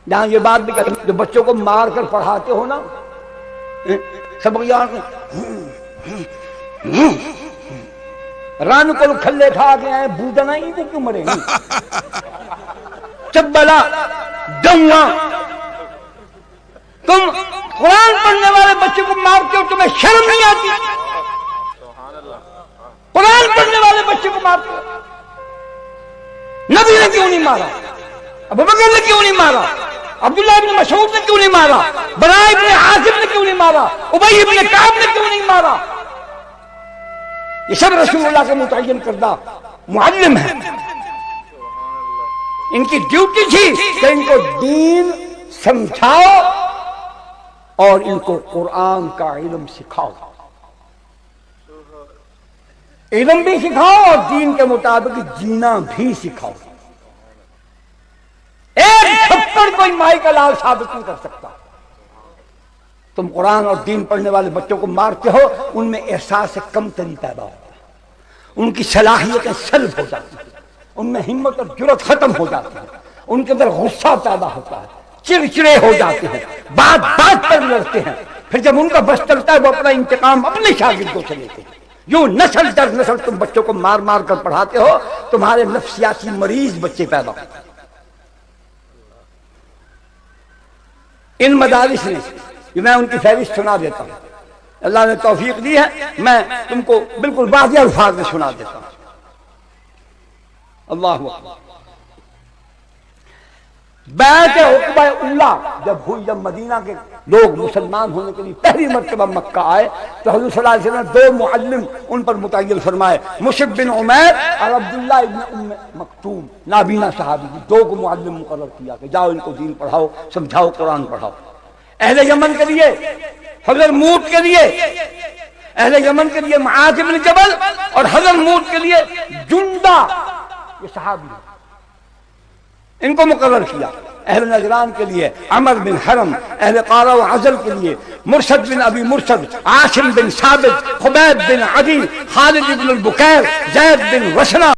جہاں یہ بات بھی کہتے ہیں جو بچوں کو مار کر پڑھاتے ہو نا، سب یاد رن کو کھلے کھا کے آئے بوجنا ہی کو کیوں مرے گی چبلا ڈنگا. تم قرآن پڑھنے والے بچے کو مارتے ہو، تمہیں شرم نہیں آتی؟ قرآن پڑھنے والے بچے کو مارتے ہو. نبی نے کیوں نہیں مارا؟ ابوبکر نے کیوں نہیں مارا؟ عبداللہ ابن مسعود نے کیوں نہیں مارا؟ براء ابن عازب نے کیوں نہیں مارا؟ ابی ابن کعب نے کیوں نہیں مارا؟ یہ سب رسول اللہ کے متعین کردہ معلم ہیں. ان کی ڈیوٹی تھی کہ ان کو دین سمجھاؤ اور ان کو قرآن کا علم سکھاؤ. علم بھی سکھاؤ اور دین کے مطابق جینا بھی سکھاؤ. ایک تھپڑ کوئی مائی کا لال ثابت نہیں کر سکتا. تم قرآن اور دین پڑھنے والے بچوں کو مارتے ہو، ان میں احساس کم تری پیدا ہوتا ہے، ان کی صلاحیتیں سلب ہو جاتی ہیں، ان میں ہمت اور جرأت ختم ہو جاتی ہے، ان کے اندر غصہ پیدا ہوتا ہے، چڑچڑے ہو جاتے ہیں، بات بات پر لڑتے ہیں. پھر جب ان کا بس چلتا ہے وہ اپنا انتقام اپنے شاگردوں سے لیتے ہیں. یوں نسل در نسل تم بچوں کو مار مار کر پڑھاتے ہو، تمہارے نفسیاتی مریض بچے پیدا ہوتے ہیں. ان مدارس نے، میں ان کی فہرست سنا دیتا ہوں، اللہ نے توفیق دی ہے، میں تم کو بالکل واضح الفاظ میں سنا دیتا ہوں. اللہ اکبر. بیعت عقبہ اولیٰ جب ہوئی، جب مدینہ کے لوگ مسلمان ہونے کے لیے پہلی مرتبہ مکہ آئے تو حضور صلی اللہ علیہ وسلم نے 2 معلم ان پر متعین فرمائے، مصعب بن عمیر اور عبداللہ ابن ام مکتوم، نابینا صحابی. 2 کو معلم مقرر کیا کہ جاؤ ان کو دین پڑھاؤ، سمجھاؤ، قرآن پڑھاؤ. اہل یمن کے لیے حضرموت کے لیے، اہل یمن کے لیے معاذ بن جبل اور حضرموت کے لیے جندہ، یہ صحابی ہیں، ان کو مقرر کیا. اہل نجران کے لیے عمر بن حرم، اہل قارہ و عزل کے لیے مرشد بن ابی مرشد، عاصم بن ثابت، خبیب بن عدی، خالد بن البکیر، زید بن وسنہ.